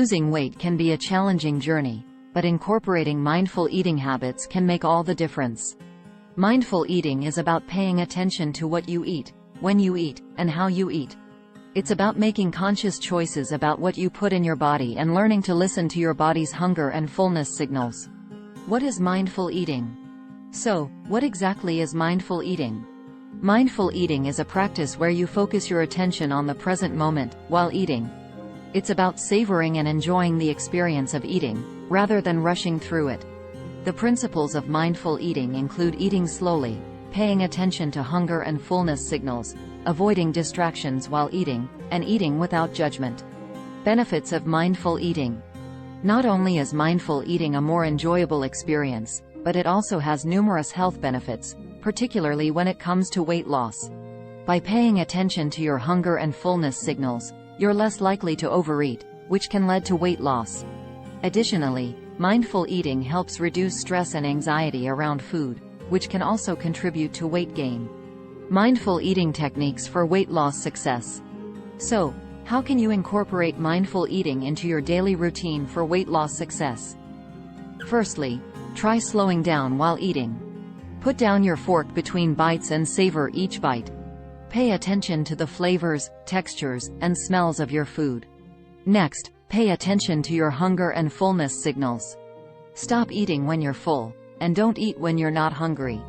Losing weight can be a challenging journey, but incorporating mindful eating habits can make all the difference. Mindful eating is about paying attention to what you eat, when you eat, and how you eat. It's about making conscious choices about what you put in your body and learning to listen to your body's hunger and fullness signals. What is mindful eating? So, what exactly is mindful eating? Mindful eating is a practice where you focus your attention on the present moment while eating. It's about savoring and enjoying the experience of eating, rather than rushing through it. The principles of mindful eating include eating slowly, paying attention to hunger and fullness signals, avoiding distractions while eating, and eating without judgment. Benefits of mindful eating. Not only is mindful eating a more enjoyable experience, but it also has numerous health benefits, particularly when it comes to weight loss. By paying attention to your hunger and fullness signals, you're less likely to overeat, which can lead to weight loss. Additionally, mindful eating helps reduce stress and anxiety around food, which can also contribute to weight gain. Mindful eating techniques for weight loss success. So, how can you incorporate mindful eating into your daily routine for weight loss success? Firstly, try slowing down while eating. Put down your fork between bites and savor each bite. Pay attention to the flavors, textures, and smells of your food. Next, pay attention to your hunger and fullness signals. Stop eating when you're full, and don't eat when you're not hungry.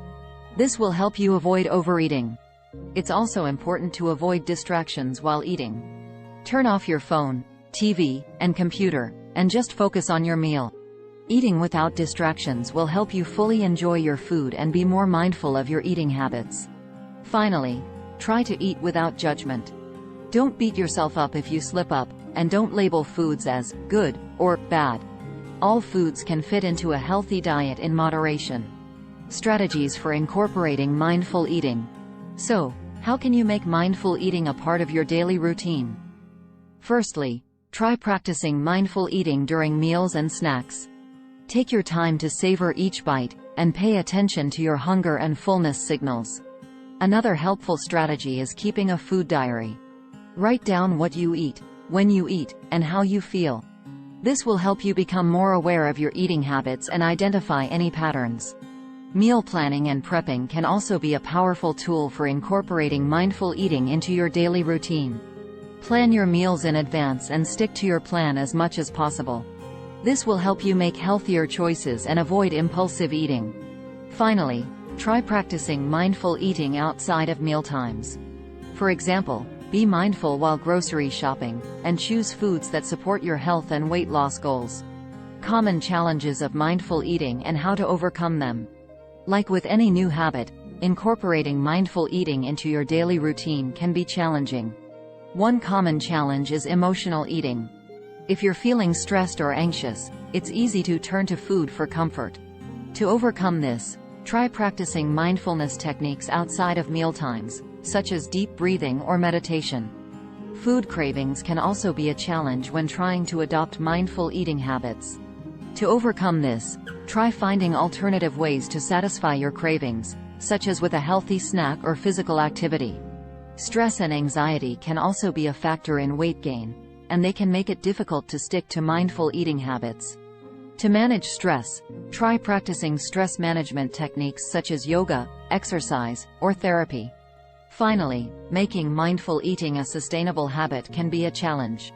This will help you avoid overeating. It's also important to avoid distractions while eating. Turn off your phone, TV, and computer, and just focus on your meal. Eating without distractions will help you fully enjoy your food and be more mindful of your eating habits. Finally, try to eat without judgment. Don't beat yourself up if you slip up, and don't label foods as good or bad. All foods can fit into a healthy diet in moderation. Strategies for incorporating mindful eating. So, how can you make mindful eating a part of your daily routine? Firstly, try practicing mindful eating during meals and snacks. Take your time to savor each bite, and pay attention to your hunger and fullness signals. Another helpful strategy is keeping a food diary. Write down what you eat, when you eat, and how you feel. This will help you become more aware of your eating habits and identify any patterns. Meal planning and prepping can also be a powerful tool for incorporating mindful eating into your daily routine. Plan your meals in advance and stick to your plan as much as possible. This will help you make healthier choices and avoid impulsive eating. Finally, try practicing mindful eating outside of mealtimes. For example, be mindful while grocery shopping, and choose foods that support your health and weight loss goals. Common challenges of mindful eating and how to overcome them. Like with any new habit, incorporating mindful eating into your daily routine can be challenging. One common challenge is emotional eating. If you're feeling stressed or anxious, it's easy to turn to food for comfort. To overcome this, try practicing mindfulness techniques outside of mealtimes, such as deep breathing or meditation. Food cravings can also be a challenge when trying to adopt mindful eating habits. To overcome this, try finding alternative ways to satisfy your cravings, such as with a healthy snack or physical activity. Stress and anxiety can also be a factor in weight gain, and they can make it difficult to stick to mindful eating habits. To manage stress, try practicing stress management techniques such as yoga, exercise, or therapy. Finally, making mindful eating a sustainable habit can be a challenge.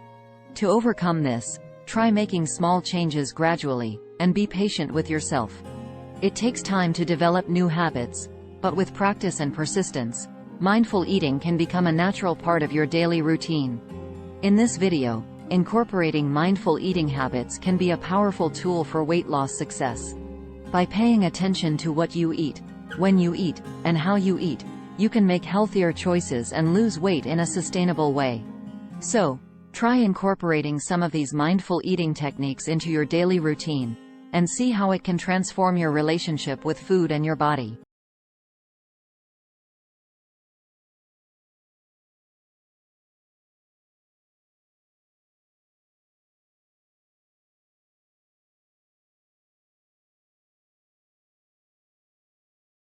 To overcome this, try making small changes gradually, and be patient with yourself. It takes time to develop new habits, but with practice and persistence, mindful eating can become a natural part of your daily routine. In this video, incorporating mindful eating habits can be a powerful tool for weight loss success. By paying attention to what you eat, when you eat, and how you eat, you can make healthier choices and lose weight in a sustainable way. So, try incorporating some of these mindful eating techniques into your daily routine, and see how it can transform your relationship with food and your body.